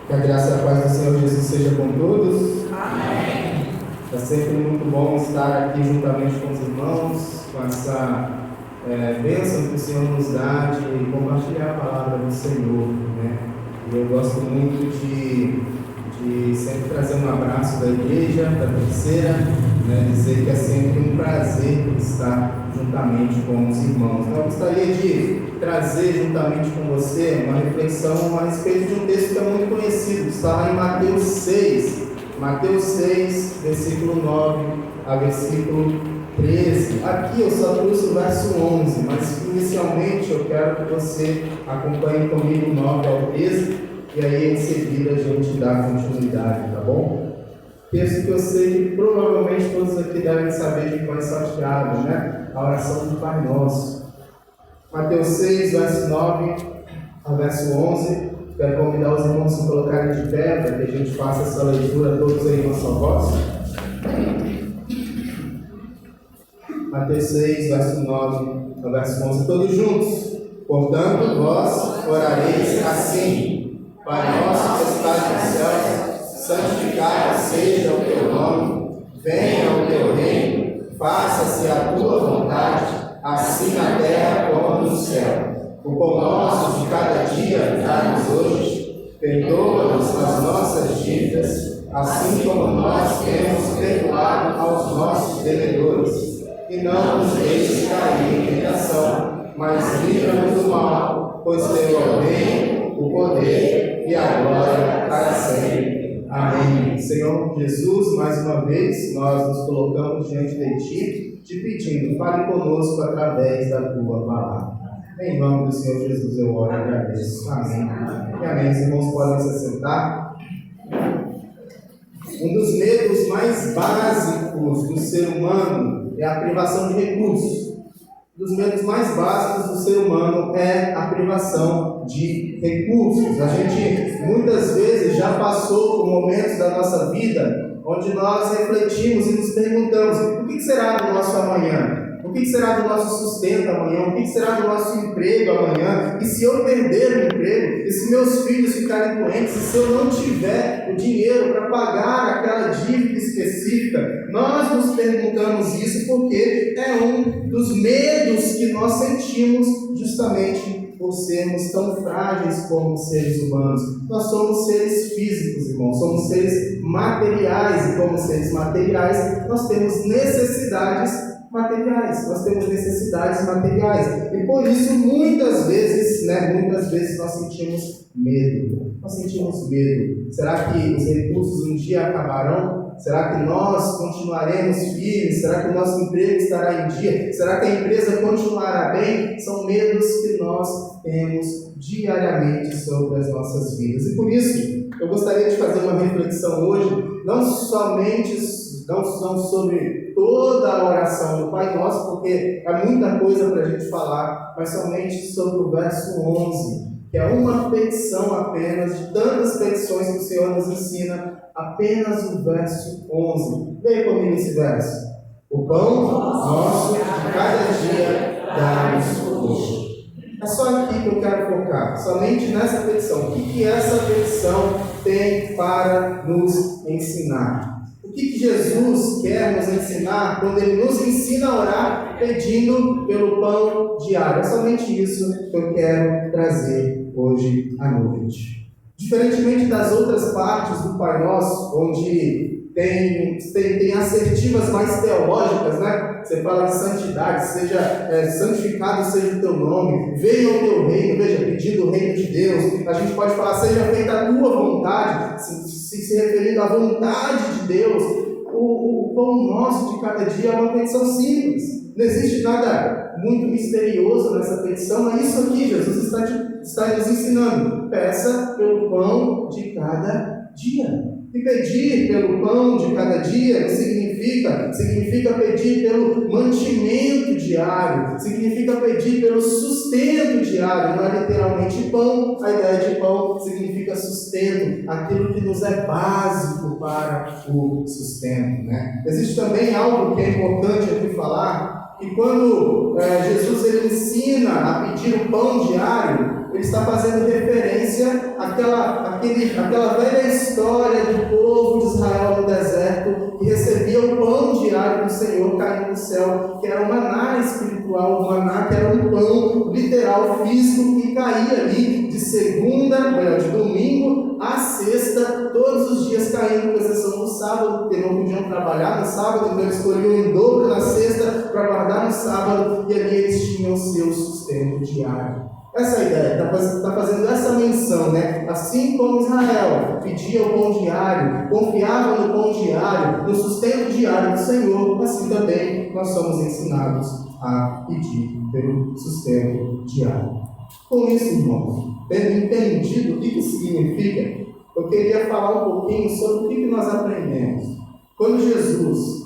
Que a graça e a paz do Senhor Jesus seja com todos. Amém. É sempre muito bom estar aqui juntamente com os irmãos, com essa bênção que o Senhor nos dá de compartilhar a palavra do Senhor, né? E eu gosto muito de sempre trazer um abraço da igreja, da terceira, né? Dizer que é sempre um prazer estar juntamente com os irmãos. Eu gostaria de trazer juntamente com você uma reflexão a respeito de um texto que é muito conhecido, que está lá em Mateus 6, versículo 9 a versículo 13. Aqui eu só trouxe o verso 11, mas inicialmente eu quero que você acompanhe comigo o 9 ao 13, e aí em seguida a gente dá continuidade, tá bom? Texto que eu sei que provavelmente todos aqui devem saber de qual é salteado, né? A oração do Pai Nosso. Mateus 6, verso 9 ao verso 11. Quero convidar os irmãos a se colocarem de pé para que a gente faça essa leitura todos aí em nossa voz. Mateus 6, verso 9 ao verso 11. Todos juntos. Portanto, vós orareis assim: Pai nosso que estás nos céus, santificado seja o teu nome, venha o teu reino, faça-se a tua vontade, assim na terra como no céu. O pão nosso de cada dia dá-nos hoje, perdoa-nos as nossas dívidas, assim como nós temos perdoado aos nossos devedores. E não nos deixes cair em tentação, mas livra-nos do mal, pois teu é o reino, o poder e a glória para sempre. Amém. Senhor Jesus, mais uma vez, nós nos colocamos diante de Ti, te pedindo, fale conosco através da Tua palavra. Em nome do Senhor Jesus eu oro e agradeço. Amém. E amém. Os irmãos podem se assentar. Um dos medos mais básicos do ser humano é a privação de recursos. Um dos medos mais básicos do ser humano é a privação de recursos. A gente muitas vezes já passou por momentos da nossa vida onde nós refletimos e nos perguntamos: o que será do nosso amanhã? O que será do nosso sustento amanhã? O que será do nosso emprego amanhã? E se eu perder o emprego? E se meus filhos ficarem doentes? E se eu não tiver o dinheiro para pagar aquela dívida específica? Nós nos perguntamos isso porque é um dos medos que nós sentimos justamente por sermos tão frágeis como seres humanos. Nós somos seres físicos, irmãos, somos seres materiais, e como seres materiais nós temos necessidades materiais, e por isso muitas vezes nós sentimos medo. Será que os recursos um dia acabarão? Será que nós continuaremos firmes? Será que o nosso emprego estará em dia? Será que a empresa continuará bem? São medos que nós temos diariamente sobre as nossas vidas. E por isso, eu gostaria de fazer uma reflexão hoje, não sobre toda a oração do Pai Nosso, porque é muita coisa para a gente falar, mas somente sobre o verso 11, que é uma petição apenas, de tantas petições que o Senhor nos ensina, apenas o verso 11. Leia comigo esse verso. O pão nosso de cada dia dá-nos hoje. É só aqui que eu quero focar, somente nessa petição. O que essa petição tem para nos ensinar? O que Jesus quer nos ensinar quando Ele nos ensina a orar pedindo pelo pão diário? É somente isso que eu quero trazer hoje à noite. Diferentemente das outras partes do Pai Nosso, onde tem assertivas mais teológicas, né? Você fala de santidade, seja santificado seja o teu nome, venha o teu reino, veja, pedindo o reino de Deus. A gente pode falar, seja feita a tua vontade, se referindo à vontade de Deus. O pão nosso de cada dia é uma petição simples. Não existe nada muito misterioso nessa petição, é isso aqui, Jesus está nos ensinando. Peça pelo pão de cada dia. E pedir pelo pão de cada dia significa pedir pelo mantimento diário, significa pedir pelo sustento diário. Não é literalmente pão, a ideia de pão significa sustento, aquilo que nos é básico para o sustento, né? Existe também algo que é importante aqui falar, que quando Jesus ele ensina a pedir o pão diário, ele está fazendo referência àquela velha história do povo de Israel no deserto, que recebia o pão diário do Senhor caindo do céu, que era o maná espiritual, o maná que era um pão literal, físico, que caía ali de domingo a sexta, todos os dias caindo, com exceção do sábado, porque não podiam trabalhar no sábado, então eles escolhiam em dobro na sexta para guardar no sábado, e ali eles tinham o seu sustento diário. Essa é a ideia, está fazendo essa menção, né? Assim como Israel pedia o pão diário, confiava no pão diário, no sustento diário do Senhor, assim também nós somos ensinados a pedir pelo sustento diário. Com isso, irmãos, tendo entendido o que isso significa, eu queria falar um pouquinho sobre o que nós aprendemos. Quando Jesus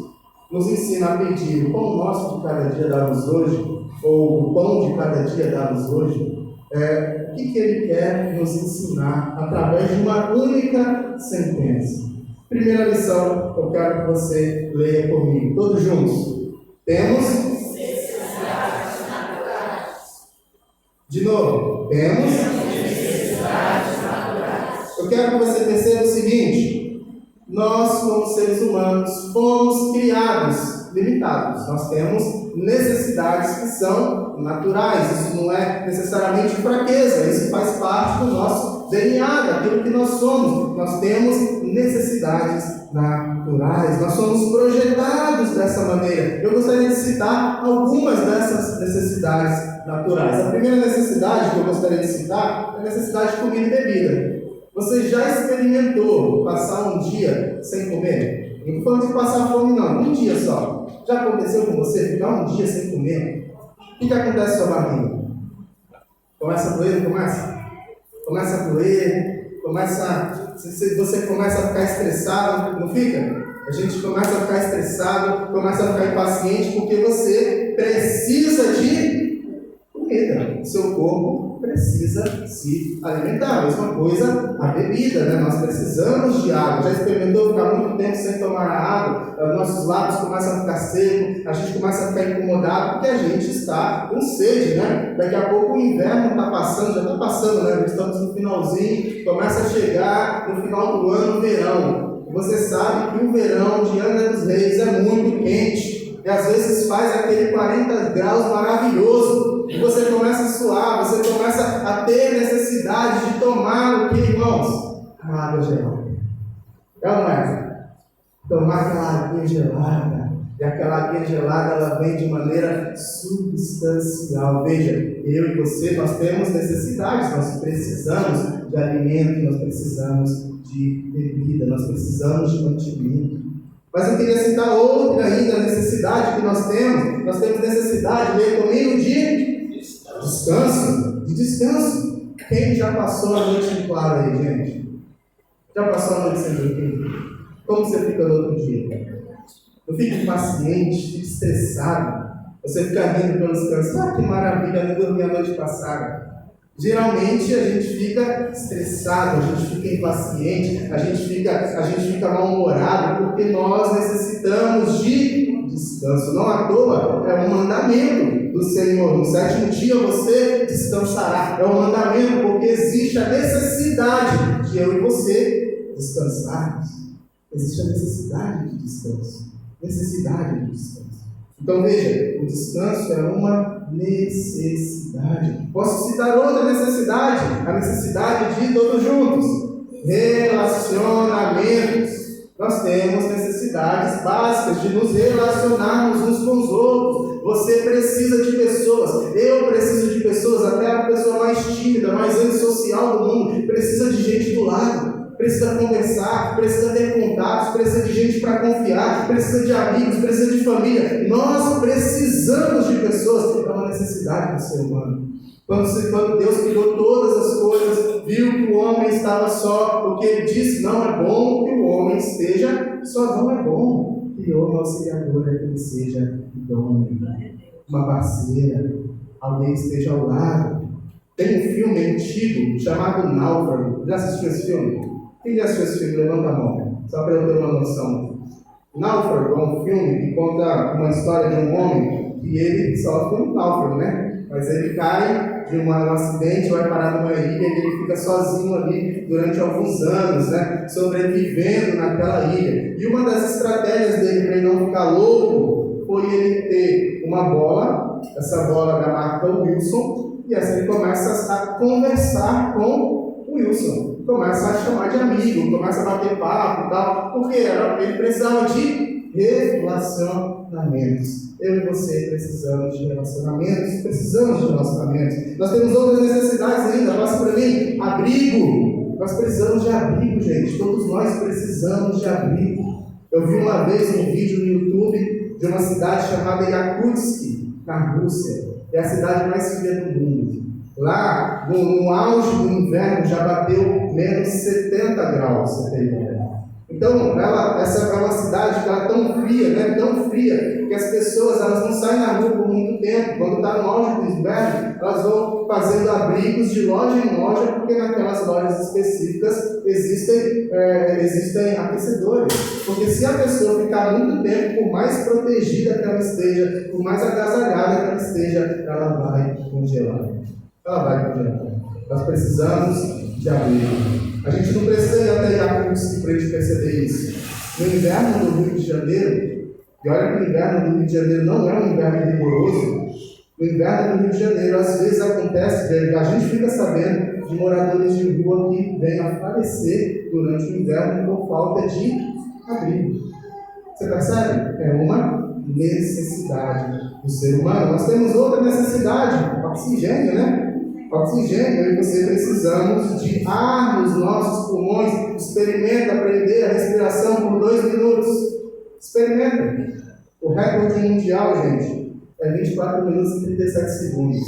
nos ensina a pedir o pão nosso de cada dia dá-nos hoje, ou o pão de cada dia dá-nos hoje, o que ele quer nos ensinar através de uma única sentença. Primeira lição, eu quero que você leia comigo, todos juntos. Temos necessidades naturais. De novo, temos necessidades naturais. Eu quero que você perceba o seguinte: nós, como seres humanos, fomos criados limitados. Nós temos necessidades que são naturais. Isso não é necessariamente fraqueza, isso faz parte do nosso DNA, daquilo que nós somos. Nós temos necessidades naturais, nós somos projetados dessa maneira. Eu gostaria de citar algumas dessas necessidades naturais. A primeira necessidade que eu gostaria de citar é a necessidade de comida e bebida. Você já experimentou passar um dia sem comer? Não estou falando de passar fome, não. Um dia só. Já aconteceu com você ficar um dia sem comer? O que acontece com a sua barriga? Começa a doer, não começa? Começa a doer, você começa a ficar estressado, não fica? A gente começa a ficar estressado, começa a ficar impaciente, porque você precisa de comida. O seu corpo precisa se alimentar. A mesma coisa a bebida, né? Nós precisamos de água. Já experimentou ficar muito tempo sem tomar água? Nossos lábios começam a ficar secos, a gente começa a ficar incomodado porque a gente está com sede, né? Daqui a pouco o inverno está passando, já está passando, né? Estamos no finalzinho, começa a chegar no final do ano o verão. E você sabe que o verão de Angra dos Reis é muito quente. E às vezes faz aquele 40 graus maravilhoso. E você começa a suar, você começa a ter necessidade de tomar o que, irmãos? A água gelada. É ou não é? Tomar aquela aguinha gelada. E aquela aguinha gelada, ela vem de maneira substancial. Veja, eu e você, nós temos necessidades. Nós precisamos de alimento, nós precisamos de bebida, nós precisamos de mantimento. Mas eu queria citar outra ainda necessidade que nós temos. Nós temos necessidade, leia comigo, de descanso. De descanso. Quem já passou a noite em claro aí, gente? Já passou a noite sem dormir? Como você fica no outro dia? Não fica impaciente, fica estressado. Você fica rindo pelo descanso. Ah, que maravilha, não dormi a noite passada. Geralmente a gente fica estressado, a gente fica impaciente, a gente fica mal-humorado, porque nós necessitamos de descanso. Não à toa, é um mandamento do Senhor. No sétimo dia você descansará. É um mandamento porque existe a necessidade de eu e você descansarmos. Existe a necessidade de descanso. Necessidade de descanso. Então veja, o descanso é uma necessidade. Posso citar outra necessidade, a necessidade de todos juntos. Relacionamentos. Nós temos necessidades básicas de nos relacionarmos uns com os outros. Você precisa de pessoas, eu preciso de pessoas, até a pessoa mais tímida, mais antissocial do mundo, precisa de gente do lado. Precisa conversar, precisa ter contatos, precisa de gente para confiar, precisa de amigos, precisa de família. Nós precisamos de pessoas, é uma necessidade do ser humano. Quando Deus criou todas as coisas, viu que o homem estava só, o que ele disse, não é bom que o homem esteja só, não é bom. Criou uma auxiliadora que ele seja idôneo, uma parceira, alguém que esteja ao lado. Tem um filme antigo chamado Náufrago. Já assistiu esse filme? Quem já assistiu esse filme? Levanta a mão, só para eu ter uma noção. Náufrago é um filme que conta uma história de um homem que ele sofre um náufrago, né? mas ele cai de um acidente, vai parar numa ilha e ele fica sozinho ali durante alguns anos, né? Sobrevivendo naquela ilha. E uma das estratégias dele para ele não ficar louco foi ele ter uma bola, essa bola da marca Wilson, e assim ele começa a conversar com o Wilson. Começa a chamar de amigo, começa a bater papo e tal, porque ele precisava de relacionamentos. Eu e você precisamos de relacionamentos, precisamos de relacionamentos. Nós temos outras necessidades ainda, passa para mim, abrigo. Nós precisamos de abrigo, gente, todos nós precisamos de abrigo. Eu vi uma vez um vídeo no YouTube de uma cidade chamada Yakutsk, na Rússia. É a cidade mais fria do mundo. Lá, no auge do inverno, já bateu menos 70 graus, você tem ideia. Então, essa é uma cidade que ela é tão fria, né? Tão fria, que as pessoas elas não saem na rua por muito tempo. Quando está no auge do inverno, elas vão fazendo abrigos de loja em loja, porque naquelas lojas específicas existem aquecedores. Porque se a pessoa ficar muito tempo, por mais protegida que ela esteja, por mais agasalhada que ela esteja, ela vai congelar. Nós precisamos de abrigo. A gente não precisa ir até Yakutsk para a gente perceber isso. No inverno do Rio de Janeiro, e olha que o inverno do Rio de Janeiro não é um inverno rigoroso, no inverno do Rio de Janeiro, às vezes acontece, a gente fica sabendo de moradores de rua que vêm a falecer durante o inverno por falta de abrigo. Você percebe? É uma necessidade do ser humano. Nós temos outra necessidade, oxigênio, né? Oxigênio, eu e você precisamos de ar nos nossos pulmões. Experimenta aprender a respiração por 2 minutos. Experimenta. O recorde mundial, gente, é 24 minutos e 37 segundos.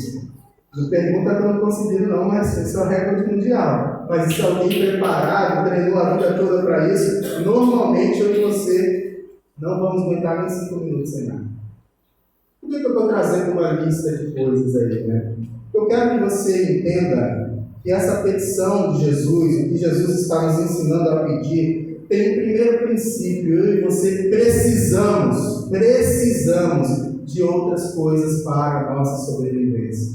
Não pergunta que eu não conseguiram não, mas esse é o recorde mundial. Mas se alguém preparado, treinou a vida toda para isso, normalmente eu e você não vamos aguentar nem 5 minutos sem nada. Por que eu estou trazendo uma lista de coisas aí, né? Eu quero que você entenda que essa petição de Jesus, o que Jesus está nos ensinando a pedir, tem um primeiro princípio. Eu e você precisamos de outras coisas para a nossa sobrevivência.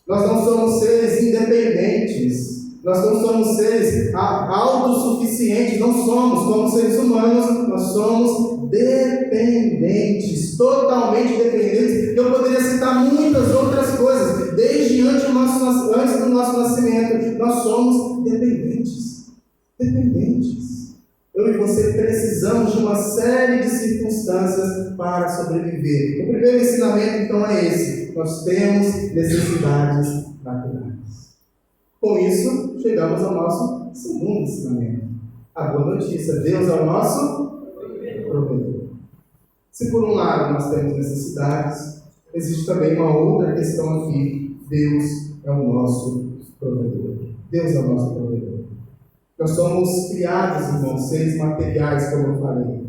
Nós não somos seres independentes, nós não somos seres autossuficientes, não somos, como seres humanos, nós somos dependentes, totalmente dependentes. Eu poderia citar muitas outras coisas, desde antes do nosso nascimento, nós somos dependentes. Eu e você precisamos de uma série de circunstâncias para sobreviver. O primeiro ensinamento, então, é esse: nós temos necessidades naturais. Com isso, chegamos ao nosso segundo ensinamento. A boa notícia: Deus é o nosso provedor. Se por um lado nós temos necessidades, existe também uma outra questão aqui: Deus é o nosso provedor. Deus é o nosso provedor. Nós somos criados, irmãos, seres materiais, como eu falei.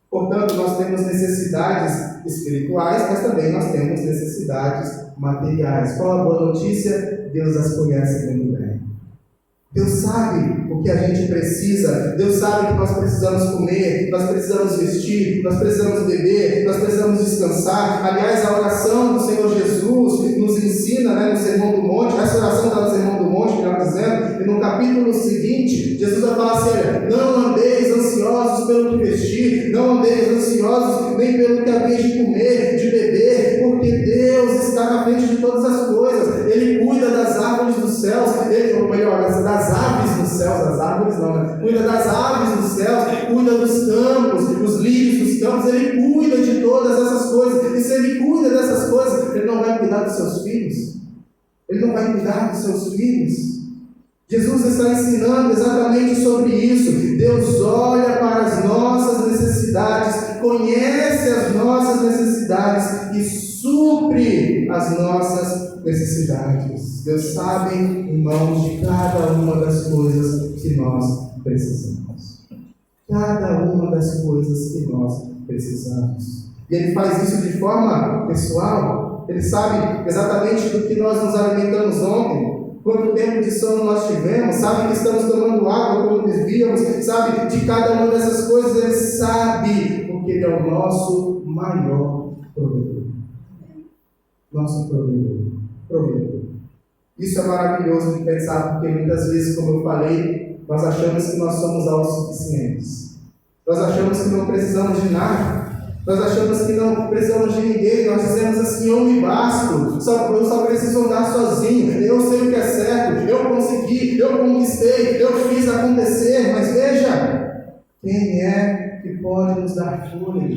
Portanto, nós temos necessidades espirituais, mas também nós temos necessidades materiais. Qual a boa notícia? Deus as conhece muito bem. Deus sabe o que a gente precisa. Deus sabe que nós precisamos comer, nós precisamos vestir, nós precisamos beber, nós precisamos descansar. Aliás, a oração do Senhor Jesus nos ensina, no Sermão do Monte, essa oração está no Sermão do Monte, melhor dizendo, e no capítulo seguinte, Jesus vai falar assim: não andeis ansiosos pelo que vestir, não andeis ansiosos nem pelo que haveis de comer, de beber, porque Deus está na frente de todas as coisas. Ele cuida das árvores dos céus, ou melhor, das aves dos céus, das árvores não, cuida das aves dos céus, cuida dos campos, dos lírios dos campos. Ele cuida de todas essas coisas. E se Ele cuida dessas coisas, Ele não vai cuidar dos seus filhos? Ele não vai cuidar dos seus filhos? Jesus está ensinando exatamente sobre isso. Deus olha para as nossas necessidades, conhece as nossas necessidades e supre as nossas necessidades. Deus sabe, irmãos, de cada uma das coisas que nós precisamos. Cada uma das coisas que nós precisamos. E Ele faz isso de forma pessoal. Ele sabe exatamente do que nós nos alimentamos ontem, quanto tempo de sono nós tivemos, sabe que estamos tomando água quando desviamos, sabe de cada uma dessas coisas. Ele sabe, porque Ele é o nosso maior provedor. Nosso provedor. provedor. Isso é maravilhoso de pensar, porque muitas vezes, como eu falei, nós achamos que nós somos autossuficientes. Nós achamos que não precisamos de nada. Nós achamos que não precisamos de ninguém. Nós dizemos assim: eu me basto, eu só preciso andar sozinho, eu sei o que é certo, eu consegui, eu conquistei, eu fiz acontecer. Mas veja, quem é que pode nos dar fôlego?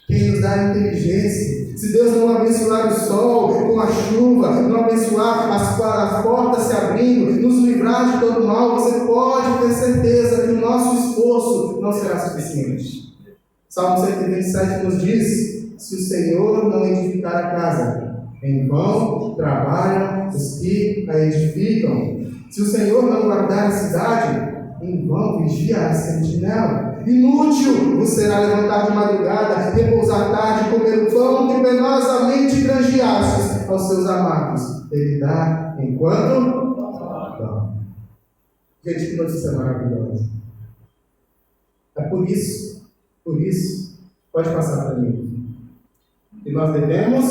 Quem nos dá inteligência? Se Deus não abençoar o sol com a chuva, não abençoar as portas se abrindo, nos livrar de todo mal, você pode ter certeza que o nosso esforço não será suficiente. Salmo 127 nos diz: se o Senhor não edificar a casa, em vão trabalham os que a edificam. Se o Senhor não guardar a cidade, em vão vigia a sentinela. Inútil vos será levantar de madrugada, repousar tarde, comer o pão que penosamente granjeastes aos seus amados. Ele dá enquanto dá. Gente, que notícia maravilhosa. É por isso, pode passar para mim, que nós devemos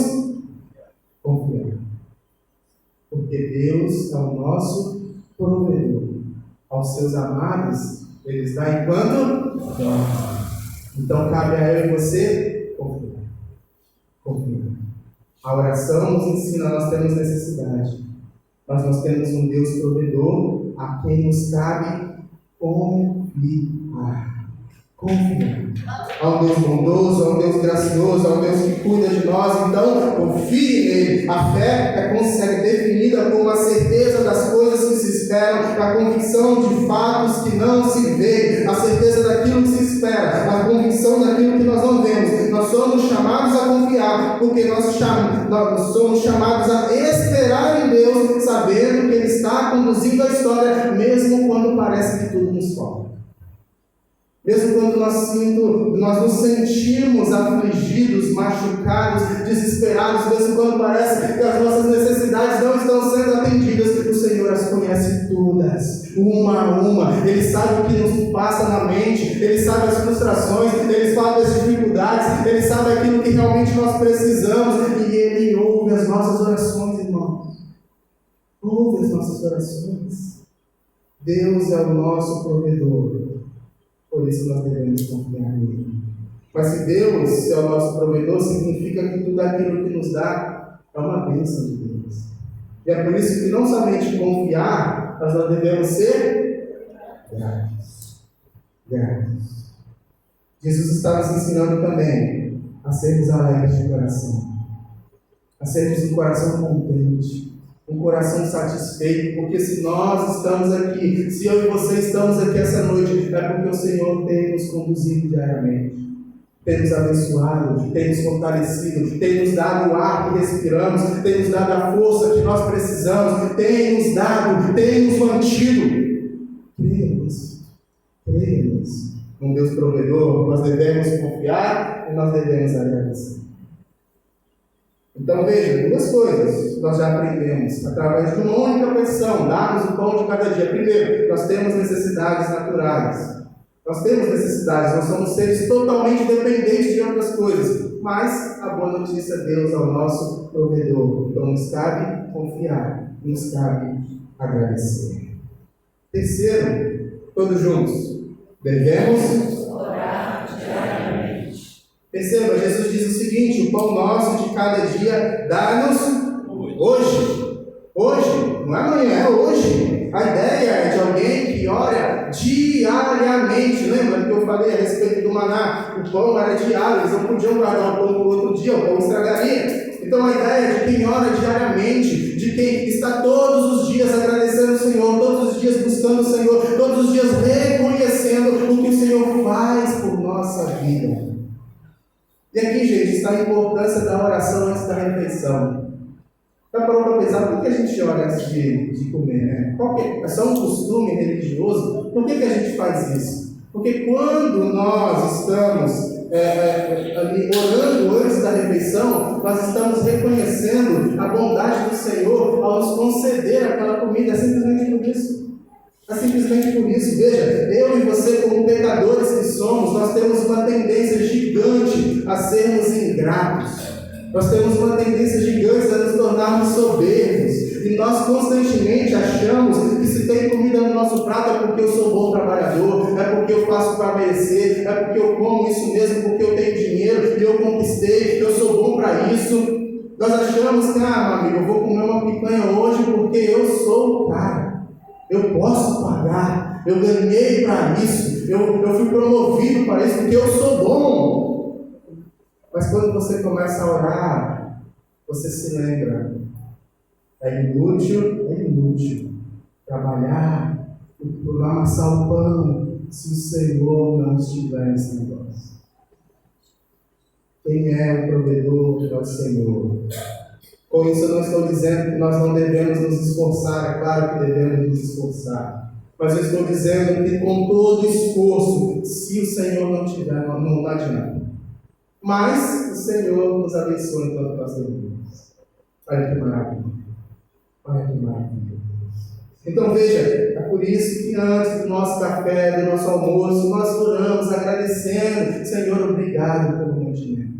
confiar. Porque Deus é o nosso provedor. Aos seus amados, eles dá enquanto dorme. Então cabe a eu e você confiar. A oração nos ensina, nós temos necessidade, mas nós temos um Deus provedor a quem nos cabe confiar. Confia. Há um Deus bondoso, há um Deus gracioso, há um Deus que cuida de nós, então confie nele. A fé é definida como a certeza das coisas que se esperam, a convicção de fatos que não se vê, a certeza daquilo que se espera, a convicção daquilo que nós não vemos. Nós somos chamados a confiar, porque nós somos chamados a esperar em Deus, sabendo que Ele está conduzindo a história, mesmo quando parece que tudo nos falta. Mesmo quando nós nos sentimos afligidos, machucados, desesperados, mesmo quando parece que as nossas necessidades não estão sendo atendidas, o Senhor as conhece todas, uma a uma. Ele sabe o que nos passa na mente, Ele sabe as frustrações, Ele sabe as dificuldades, Ele sabe aquilo que realmente nós precisamos, e Ele ouve as nossas orações, irmãos. Ouve as nossas orações. Deus é o nosso provedor. Por isso nós devemos confiar nele. Mas se Deus é o nosso provedor, significa que tudo aquilo que nos dá é uma bênção de Deus. E é por isso que não somente confiar, mas nós devemos ser gratos. Jesus está nos ensinando também a sermos alegres de coração. A sermos um coração contente. Um coração satisfeito, porque se nós estamos aqui, se eu e você estamos aqui essa noite, é porque o Senhor tem nos conduzido diariamente, tem nos abençoado, tem nos fortalecido, tem nos dado o ar que respiramos, tem nos dado a força que nós precisamos, tem nos dado, tem nos mantido. Cremos num Deus provedor, nós devemos confiar e nós devemos agradecer. Então veja, duas coisas nós já aprendemos através de uma única petição: dá-nos o pão de cada dia. Primeiro, nós temos necessidades naturais. Nós temos necessidades, nós somos seres totalmente dependentes de outras coisas. Mas a boa notícia, Deus é o nosso provedor. Então nos cabe confiar, nos cabe agradecer. Terceiro, todos juntos, devemos orar diariamente. Perceba, Jesus diz o seguinte: o pão nosso de cada dia dá-nos hoje. Hoje, não é amanhã, é hoje. A ideia é de alguém que ora diariamente. Lembra que eu falei a respeito do maná? O pão era diário, eles não podiam guardar o pão para o outro dia, o pão estragaria. Então a ideia é de quem ora diariamente, de quem está todos os dias agradecendo o Senhor, todos os dias buscando o Senhor, todos os dias reconhecendo o que o Senhor faz por nossa vida. E aqui, gente, está a importância da oração antes da refeição. Já parou para pensar por que a gente ora antes de comer, né? É só um costume religioso? Por que a gente faz isso? Porque quando nós estamos ali orando antes da refeição, nós estamos reconhecendo a bondade do Senhor ao nos conceder aquela comida. É simplesmente por isso. É simplesmente por isso. Veja, eu e você, como pecadores que somos, nós temos uma tendência gigante a sermos ingratos. Nós temos uma tendência gigante a nos tornarmos soberbos. E nós constantemente achamos que se tem comida no nosso prato é porque eu sou bom trabalhador, é porque eu faço para merecer, é porque eu como isso mesmo, porque eu tenho dinheiro e eu conquistei, eu sou bom para isso. Nós achamos que, meu amigo, eu vou comer uma picanha hoje porque eu sou o cara. Eu posso pagar, eu ganhei para isso, eu fui promovido para isso porque eu sou bom. Mas quando você começa a orar, você se lembra. É inútil trabalhar por amassar o pão se o Senhor não estiver nesse negócio. Quem é o provedor é o Senhor. Com isso eu não estou dizendo que nós não devemos nos esforçar, é claro que devemos nos esforçar. Mas eu estou dizendo que com todo esforço, se o Senhor não tiver, não adianta. Mas o Senhor nos abençoe enquanto nós devemos. Olha que maravilha. Olha que maravilha. Então veja, é por isso que antes do nosso café, do nosso almoço, nós oramos agradecendo. Senhor, obrigado pelo mantimento.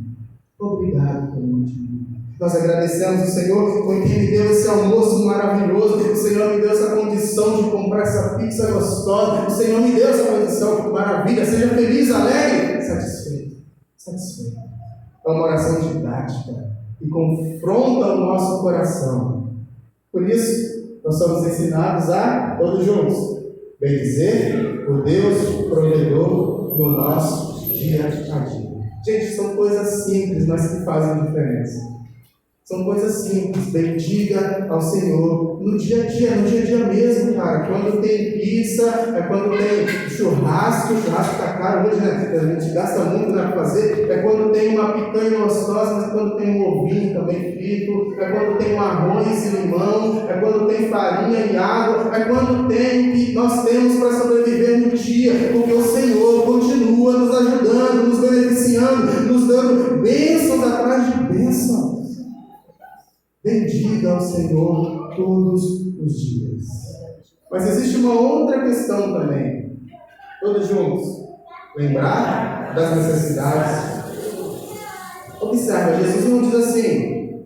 Obrigado pelo mantimento. Nós agradecemos o Senhor por quem me deu esse almoço maravilhoso. O Senhor me deu essa condição de comprar essa pizza gostosa. O Senhor me deu essa condição, que maravilha. Seja feliz, alegre, satisfeito. Satisfeito. É uma oração didática que confronta o nosso coração. Por isso, nós somos ensinados a, todos juntos, bendizer o Deus provedor no nosso dia a dia. Gente, são coisas simples, mas que fazem diferença. São coisas simples. Bendiga ao Senhor no dia a dia mesmo, cara. Quando tem pizza, quando tem churrasco está caro hoje, né? A gente gasta muito para fazer. É quando tem uma picanha gostosa, mas quando tem um ovinho também frito. É quando tem um arroz e limão. É quando tem farinha e água. É quando tem o que nós temos para sobreviver no dia. Porque o Senhor continua nos ajudando, nos beneficiando, nos dando bênçãos atrás de bênçãos. Bendiga ao Senhor todos os dias. Mas existe uma outra questão também. Todos juntos. Lembrar das necessidades. Observa, Jesus não diz assim: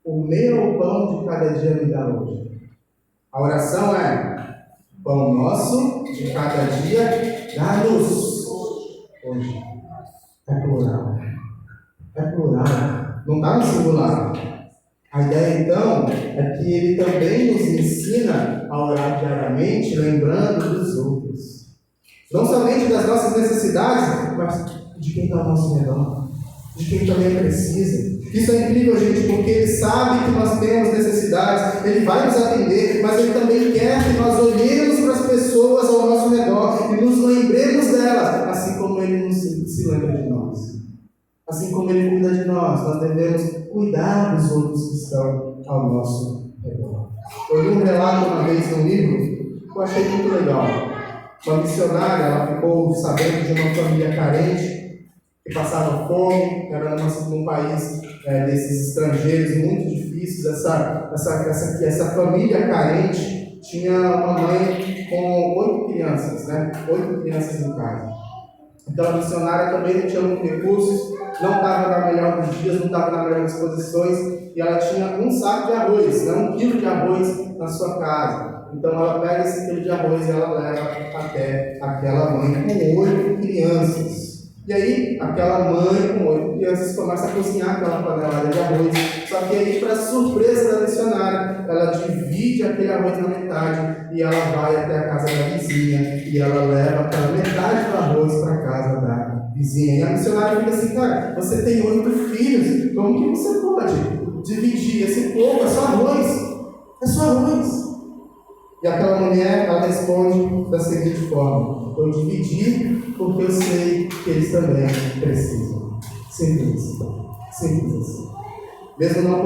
o meu pão de cada dia me dá hoje. A oração é: pão nosso de cada dia dá-nos hoje. É plural. É plural. Não está no singular. A ideia, então, é que ele também nos ensina a orar diariamente, lembrando dos outros. Não somente das nossas necessidades, mas de quem está ao nosso redor, de quem também precisa. Isso é incrível, gente, porque ele sabe que nós temos necessidades, ele vai nos atender, mas ele também quer que nós olhemos para as pessoas ao nosso redor e nos lembremos delas, assim como ele se lembra de nós. Assim como ele cuida de nós devemos cuidar dos outros que estão ao nosso redor. Eu li um relato uma vez no livro que eu achei muito legal. Uma missionária, ela ficou sabendo de uma família carente que passava fome, era num país desses estrangeiros muito difíceis. Essa família carente tinha uma mãe com 8 crianças, 8 crianças em casa. Então a missionária também não tinha muitos recursos, não estava na melhor dos dias, não estava na melhor das posições, e ela tinha um saco de arroz, 1 quilo de arroz na sua casa. Então ela pega esse quilo de arroz e ela leva até aquela mãe com 8 crianças. E aí, aquela mãe com 8 crianças começa a cozinhar aquela panelada de arroz. Só que aí, para surpresa da missionária, ela divide aquele arroz na metade e ela vai até a casa da vizinha e ela leva aquela metade do arroz para a casa da vizinha. E a missionária fica assim: cara, você tem 8 filhos, como que você pode dividir esse pouco? É só arroz. É só arroz. E aquela mulher, ela responde da seguinte forma: eu dividi porque eu sei que eles também precisam. Simples. Simples assim. Mesmo não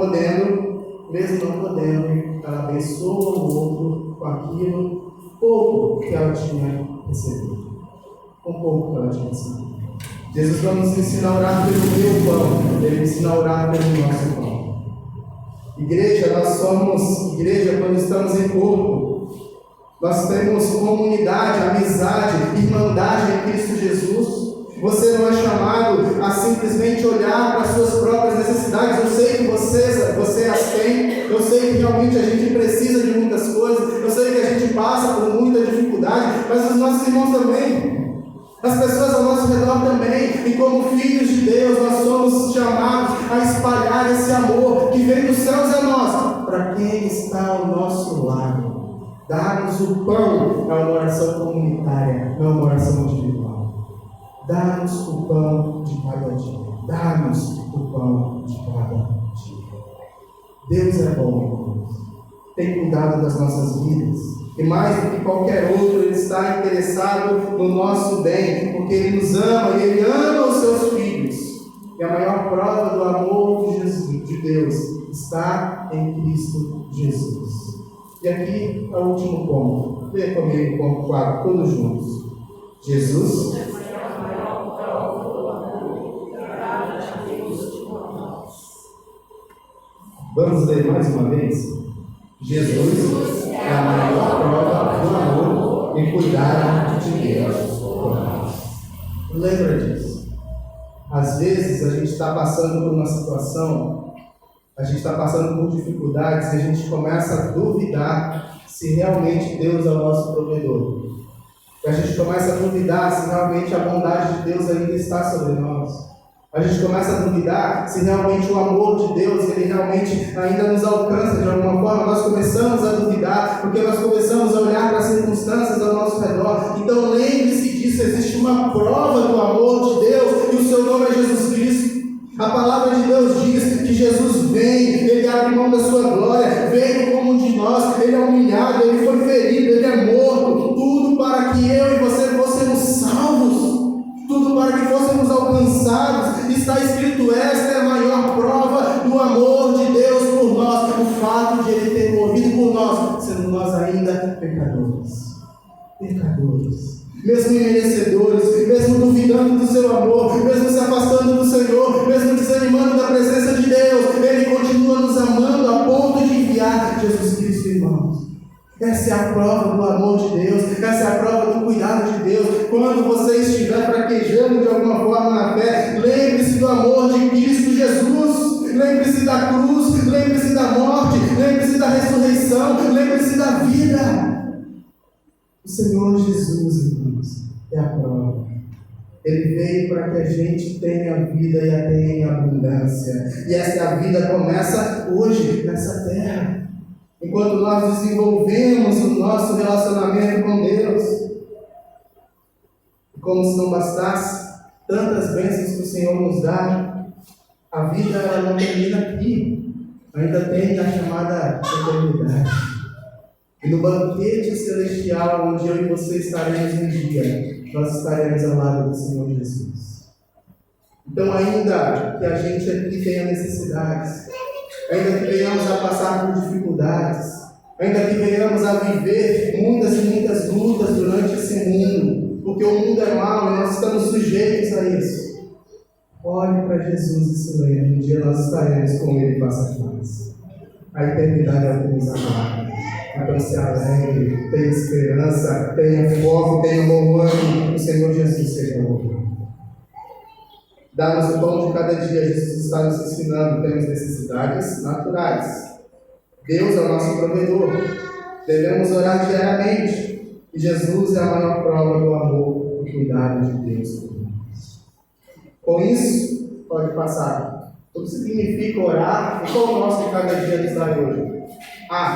podendo, ela abençoa o outro com aquilo pouco que ela tinha recebido. Com pouco que ela tinha recebido. Jesus não nos ensina a orar pelo meu pão, ele ensina a orar pelo nosso pão. Igreja, nós somos igreja quando estamos em corpo. Nós temos comunidade, amizade, irmandade em Cristo Jesus. Você não é chamado a simplesmente olhar para as suas próprias necessidades. Eu sei como filhos de Deus, nós somos chamados a espalhar esse amor que vem dos céus a nós, para quem está ao nosso lado. Dá-nos o pão, é uma oração comunitária, não é uma oração individual. Dá-nos o pão de cada dia. Dá-nos o pão de cada dia. Deus é bom, tem cuidado das nossas vidas. E mais do que qualquer outro, Ele está interessado no nosso bem, porque Ele nos ama e Ele ama os seus filhos. E a maior prova do amor de Jesus, de Deus, está em Cristo Jesus. E aqui é o último ponto. Leia comigo o ponto 4, todos juntos. Jesus Vamos ler mais uma vez? Jesus é a maior prova do amor e cuidado de Deus por nós. Lembra disso. Às vezes a gente está passando por uma situação, a gente está passando por dificuldades e a gente começa a duvidar se realmente Deus é o nosso provedor. E a gente começa a duvidar se realmente a bondade de Deus ainda está sobre nós. A gente começa a duvidar se realmente o amor de Deus, ele realmente ainda nos alcança de alguma forma. Nós começamos a duvidar, porque nós começamos a olhar para as circunstâncias ao nosso redor. Então lembre-se disso, existe uma prova do amor de Deus, e o seu nome é Jesus Cristo. A palavra de Deus diz que Jesus vem, Ele abre mão da sua glória, veio como um de nós, Ele é humilhado, Ele foi ferido, Ele é morto, tudo para que eu e você fossemos salvos. Tudo para que fôssemos alcançados. Está escrito, esta é a maior prova do amor de Deus por nós, o fato de Ele ter morrido por nós, sendo nós ainda pecadores. Mesmo merecedores, mesmo duvidando do seu amor, mesmo se afastando do Senhor, mesmo desanimando da presença de Deus, Ele continua nos amando a ponto de enviar Jesus Cristo, irmãos. Essa é a prova do amor de Deus, essa é a prova do cuidado de Deus. Quando você estiver fraquejando de alguma forma na fé, lembre-se do amor de Cristo Jesus, lembre-se da cruz, lembre-se da morte, lembre-se da ressurreição, lembre-se da vida. O Senhor Jesus, irmãos, é a prova. Ele veio para que a gente tenha vida e a tenha em abundância. E essa vida começa hoje, nessa terra. Enquanto nós desenvolvemos o nosso relacionamento com Deus. Como se não bastasse tantas bênçãos que o Senhor nos dá, a vida ela não termina aqui. Ainda tem a chamada eternidade. E no banquete celestial, onde eu e você estaremos um dia, nós estaremos ao lado do Senhor Jesus. Então, ainda que a gente aqui tenha necessidades, ainda que venhamos a passar por dificuldades, ainda que venhamos a viver muitas e muitas lutas durante esse mundo, porque o mundo é mau e nós estamos sujeitos a isso. Olhe para Jesus e se lembre, um dia nós estaremos com Ele face a face. A eternidade é o que nos aguarda. Então se alegre, tenha esperança, tenha foco, tenha bom ânimo, o Senhor Jesus seja louvado. Dá-nos o pão de cada dia. Jesus está nos ensinando, temos necessidades naturais. Deus é o nosso provedor. Devemos orar diariamente. E Jesus é a maior prova do amor e cuidado de Deus por nós. Com isso, pode passar. O que significa orar e qual o nosso de cada dia nos dá hoje?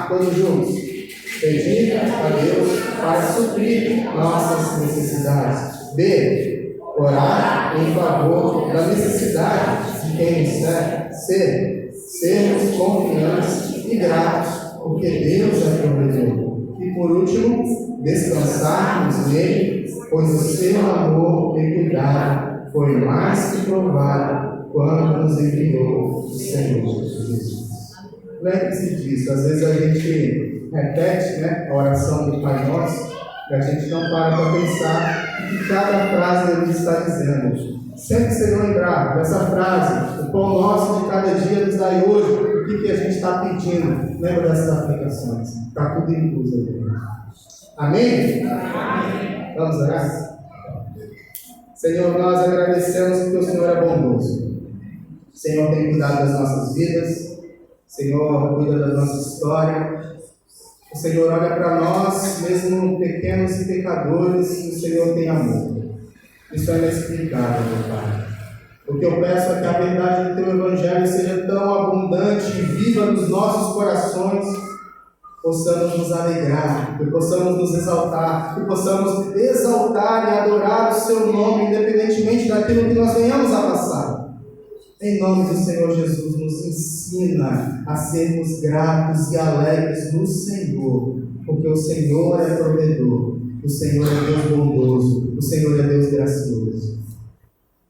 Todos juntos. Pedir a Deus para suprir nossas necessidades. B. Orar em favor da necessidade de quem nos serve. C. Sermos confiantes e gratos, porque Deus é provedor. E por último, descansarmos nele, pois o seu amor e cuidado foi mais que provado quando nos enviou o Senhor Jesus. Lembre-se disso. Às vezes a gente repete a oração do Pai Nosso e a gente não para pensar o que cada frase ele está dizendo. Sempre se lembrar dessa frase, o pão nosso de cada dia nos dai hoje, o que a gente está pedindo. Lembra dessas aplicações. Está tudo incluso ali. Amém? Amém. Vamos orar? Senhor, nós agradecemos porque o Senhor é bondoso. O Senhor tem cuidado das nossas vidas. O Senhor cuida da nossa história. O Senhor olha para nós, mesmo pequenos e pecadores, e o Senhor tem amor. Isso é inexplicável, meu Pai. O que eu peço é que a verdade do Teu Evangelho seja tão abundante e viva nos nossos corações, possamos nos alegrar, que possamos nos exaltar, que possamos exaltar e adorar o Seu nome, independentemente daquilo que nós venhamos a passar. Em nome do Senhor Jesus, nos ensina a sermos gratos e alegres no Senhor, porque o Senhor é provedor, o Senhor é Deus bondoso, o Senhor é Deus gracioso.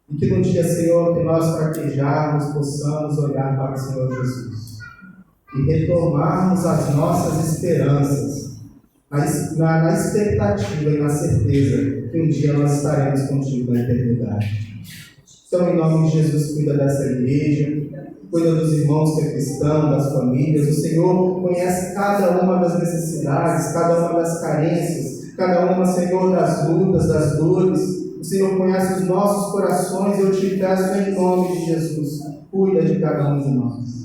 E que no dia, Senhor, que nós fraquejarmos, possamos olhar para o Senhor Jesus e retomarmos as nossas esperanças, na expectativa e na certeza que um dia nós estaremos contigo na eternidade. Então, em nome de Jesus, cuida dessa igreja, cuida dos irmãos que é cristão, das famílias. O Senhor conhece cada uma das necessidades, cada uma das carências, cada uma, Senhor, das lutas, das dores. O Senhor conhece os nossos corações e eu te peço em nome de Jesus, cuida de cada um de nós.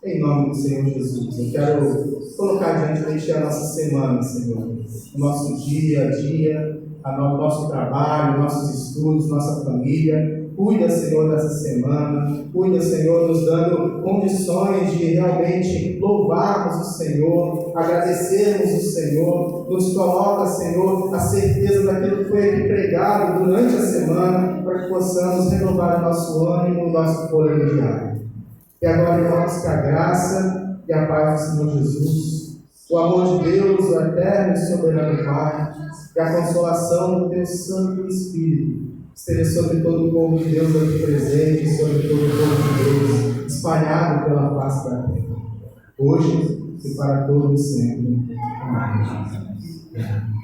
Em nome do Senhor Jesus, eu quero colocar diante de Ti a nossa semana, Senhor, o nosso dia a dia, o nosso trabalho, nossos estudos, nossa família. Cuida, Senhor, dessa semana. Cuida, Senhor, nos dando condições de realmente louvarmos o Senhor, agradecermos o Senhor. Nos coloca, Senhor, a certeza daquilo que foi aqui pregado durante a semana, para que possamos renovar o nosso ânimo, o nosso fôlego diário. E agora, irmãos, que a graça e a paz do Senhor Jesus, o amor de Deus, o eterno e soberano Pai, e a consolação do Teu Santo Espírito, esteja sobre todo o povo de Deus aqui presente, sobre todo o povo de Deus, espalhado pela face da terra, hoje e para todos sempre. Amém.